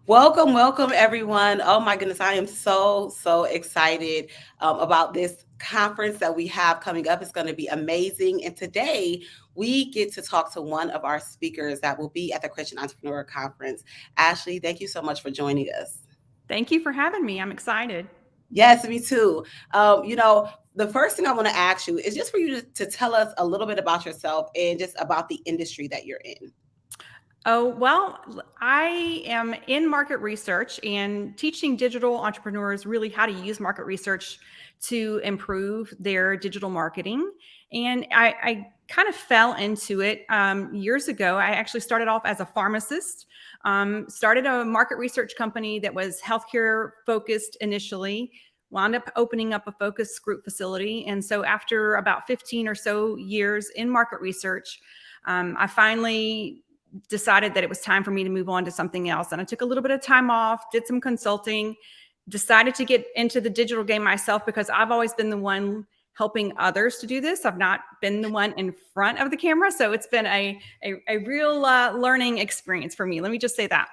Welcome, welcome, everyone. Oh my goodness, I am so excited about this conference that we have coming up. It's going to be amazing. And today we get to talk to one of our speakers that will be at the Christian Entrepreneur Conference. Ashley, thank you so much for joining us. Thank you for having me. I'm excited. Yes, me too. The first thing I want to ask you is just for you to tell us a little bit about yourself and just about the industry that you're in. Oh, well, I am in market research and teaching digital entrepreneurs really how to use market research to improve their digital marketing. And I kind of fell into it years ago. I actually started off as a pharmacist, started a market research company that was healthcare focused initially. Wound up opening up a focus group facility. And so, after about 15 or so years in market research, I finally decided that it was time for me to move on to something else. And I took a little bit of time off, did some consulting, decided to get into the digital game myself because I've always been the one helping others to do this. I've not been the one in front of the camera. So it's been a real learning experience for me. Let me just say that.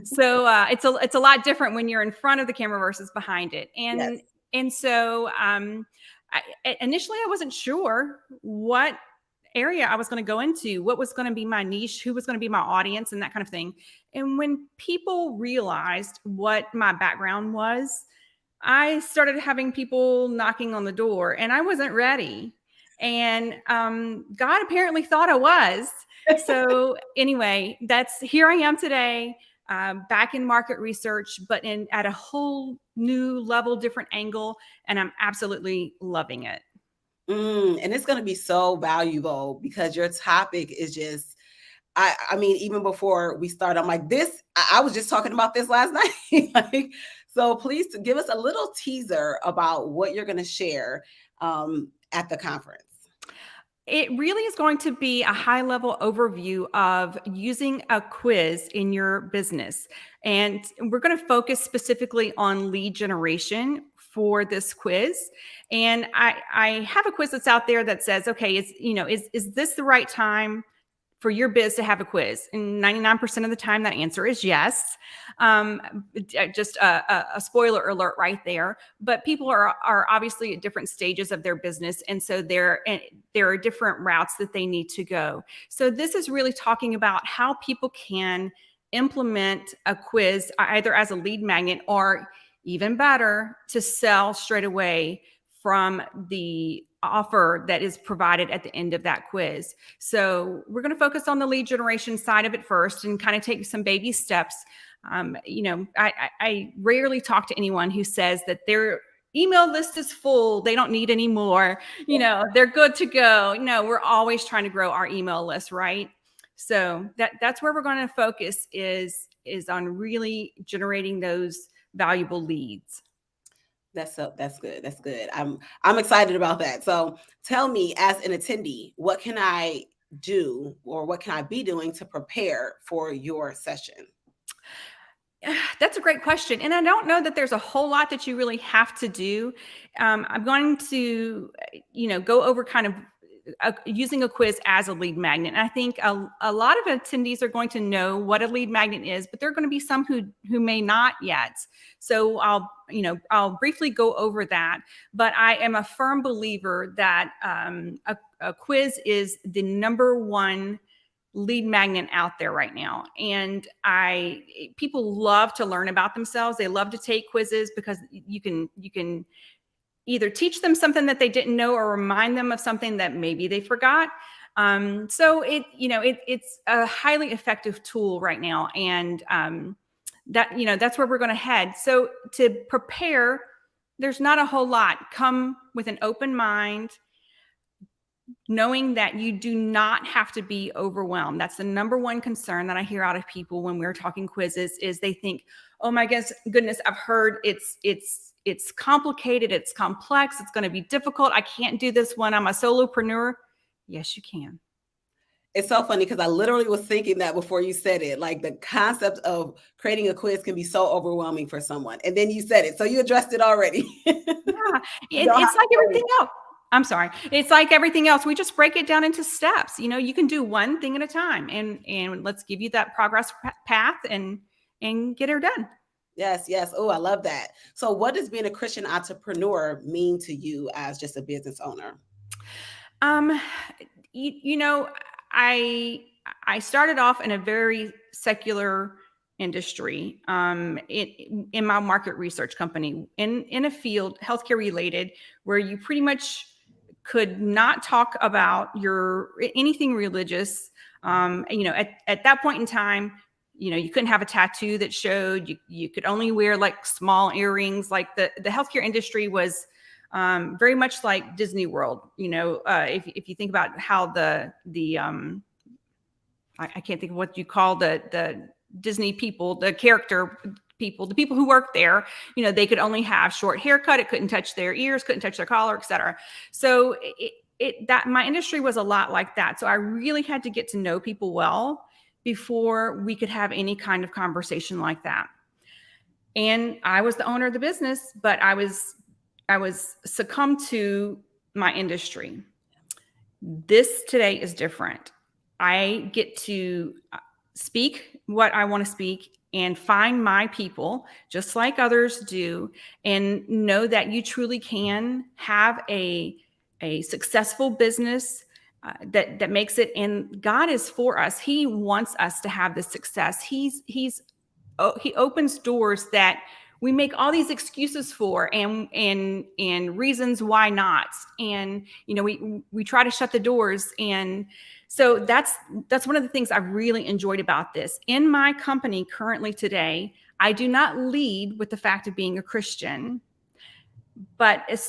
So it's a lot different when you're in front of the camera versus behind it. Yes. And so initially I wasn't sure what area I was going to go into, what was going to be my niche, who was going to be my audience, and that kind of thing. And when people realized what my background was, I started having people knocking on the door, and I wasn't ready. And God apparently thought I was. So anyway, that's here I am today, back in market research, but in at a whole new level, different angle, and I'm absolutely loving it. And it's going to be so valuable because your topic is just, I mean, even before we start, I'm like, I was just talking about this last night. So please give us a little teaser about what you're going to share at the conference. It really is going to be a high level overview of using a quiz in your business. And we're going to focus specifically on lead generation for this quiz. And I have a quiz that's out there that says, okay, is this the right time for your biz to have a quiz? And 99% of the time that answer is yes. Just a spoiler alert right there. But people are obviously at different stages of their business. And so there are different routes that they need to go. So this is really talking about how people can implement a quiz either as a lead magnet or even better to sell straight away from the offer that is provided at the end of that quiz. So we're going to focus on the lead generation side of it first and kind of take some baby steps. I rarely talk to anyone who says that their email list is full, they don't need any more, they're good to go. We're always trying to grow our email list, right? So that's where we're going to focus is on really generating those valuable leads. That's good. That's good. I'm excited about that. So tell me, as an attendee, what can I do or what can I be doing to prepare for your session? That's a great question. And I don't know that there's a whole lot that you really have to do. I'm going to, go over kind of using a quiz as a lead magnet. And I think a lot of attendees are going to know what a lead magnet is, but there are going to be some who may not yet. So I'll briefly go over that. But I am a firm believer that a quiz is the number one lead magnet out there right now. And people love to learn about themselves. They love to take quizzes because you can either teach them something that they didn't know or remind them of something that maybe they forgot. So it's a highly effective tool right now. And that's where we're going to head. So to prepare, there's not a whole lot. Come with an open mind, knowing that you do not have to be overwhelmed. That's the number one concern that I hear out of people when we're talking quizzes is they think, oh my goodness, I've heard it's complicated, it's complex, it's going to be difficult. I can't do this when I'm a solopreneur. Yes, you can. It's so funny because I literally was thinking that before you said it, like the concept of creating a quiz can be so overwhelming for someone. And then you said it. So you addressed it already. Yeah, it's like everything else. I'm sorry. It's like everything else. We just break it down into steps. You can do one thing at a time and let's give you that progress path and and get her done. Yes, yes. Oh, I love that. So, what does being a Christian entrepreneur mean to you as just a business owner? Um, you know, I I started off in a very secular industry, in my market research company, in a field healthcare related, where you pretty much could not talk about your anything religious. At that point in time, you couldn't have a tattoo that showed. You could only wear like small earrings. Like the healthcare industry was very much like Disney World. If you think about how I can't think of what you call the Disney people, the character people, the people who work there, they could only have short haircut. It couldn't touch their ears, couldn't touch their collar, etc. So that my industry was a lot like that. So I really had to get to know people well before we could have any kind of conversation like that. And I was the owner of the business, but I was succumbed to my industry. This today is different. I get to speak what I want to speak and find my people, just like others do, and know that you truly can have a successful business that makes it. And God is for us. He wants us to have this success. He opens doors that we make all these excuses for and reasons why not. And we try to shut the doors. And so that's one of the things I really enjoyed about this. In my company currently today, I do not lead with the fact of being a Christian, but it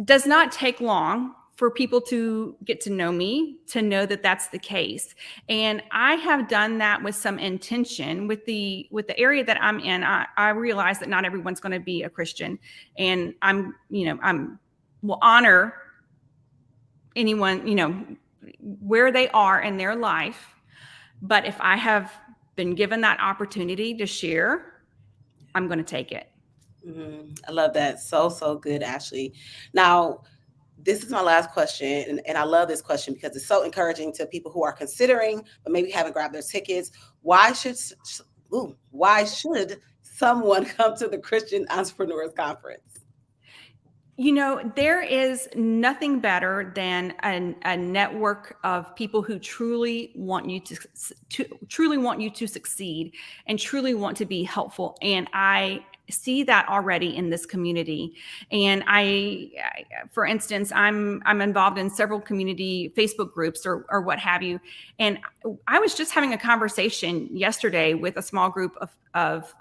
does not take long for people to get to know me, to know that that's the case. And I have done that with some intention. With the area that I'm in, I realize that not everyone's going to be a Christian, and will honor anyone, where they are in their life. But if I have been given that opportunity to share, I'm going to take it. I love that. So, so good, Ashley. Now, this is my last question, and I love this question because it's so encouraging to people who are considering but maybe haven't grabbed their tickets. Why should someone come to the Christian Entrepreneurs Conference? There is nothing better than a network of people who truly want you to succeed and truly want to be helpful. And I see that already in this community. And for instance, I'm involved in several community Facebook groups or what have you. And I was just having a conversation yesterday with a small group of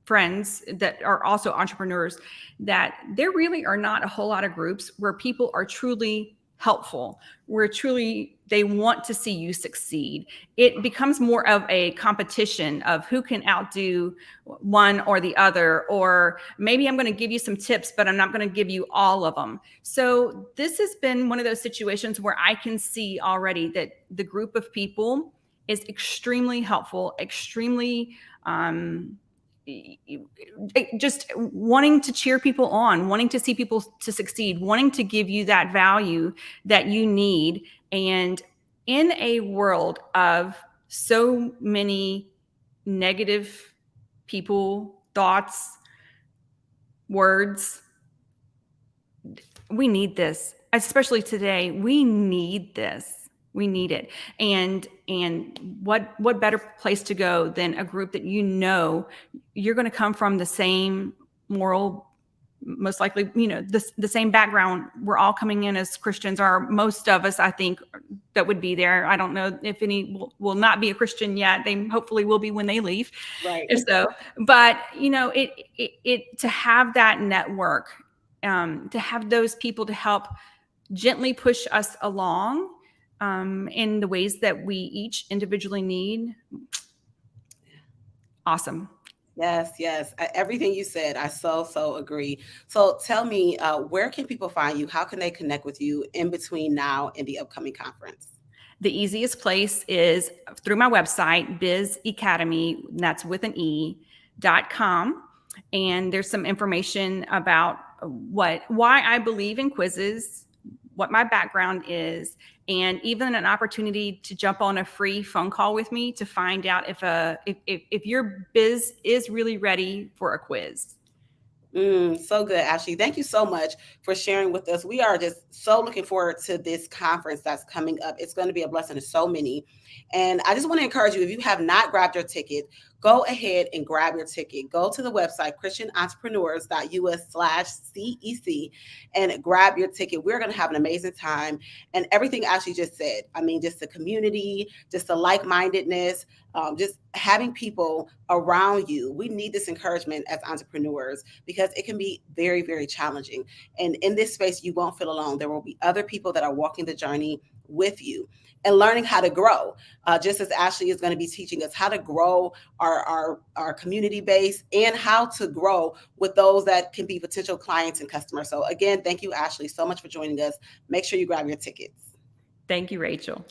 friends that are also entrepreneurs, that there really are not a whole lot of groups where people are truly helpful, where truly they want to see you succeed. It becomes more of a competition of who can outdo one or the other, or maybe I'm going to give you some tips, but I'm not going to give you all of them. So this has been one of those situations where I can see already that the group of people is extremely helpful, extremely just wanting to cheer people on, wanting to see people to succeed, wanting to give you that value that you need. And in a world of so many negative people, thoughts, words, we need this, especially today. We need this. We need it. And what better place to go than a group that you're going to come from the same moral, most likely, the same background. We're all coming in as Christians, or most of us, I think, that would be there. I don't know if any will not be a Christian yet. They hopefully will be when they leave. Right. If so, but it to have that network, to have those people to help gently push us along in the ways that we each individually need. Awesome. Yes, yes. Everything you said, I so, so agree. So tell me, where can people find you? How can they connect with you in between now and the upcoming conference? The easiest place is through my website, Biz Academy, that's with an E.com. And there's some information about why I believe in quizzes, what my background is, and even an opportunity to jump on a free phone call with me to find out if your biz is really ready for a quiz. So good, Ashley. Thank you so much for sharing with us. We are just so looking forward to this conference that's coming up. It's going to be a blessing to so many. And I just want to encourage you, if you have not grabbed your ticket, go ahead and grab your ticket. Go to the website, christianentrepreneurs.us/CEC, and grab your ticket. We're going to have an amazing time. And everything Ashley just said, I mean, just the community, just the like-mindedness, just having people around you. We need this encouragement as entrepreneurs because it can be very, very challenging. And in this space, you won't feel alone. There will be other people that are walking the journey with you and learning how to grow. Just as Ashley is going to be teaching us how to grow our community base and how to grow with those that can be potential clients and customers. So again, thank you, Ashley, so much for joining us. Make sure you grab your tickets. Thank you, Rachel.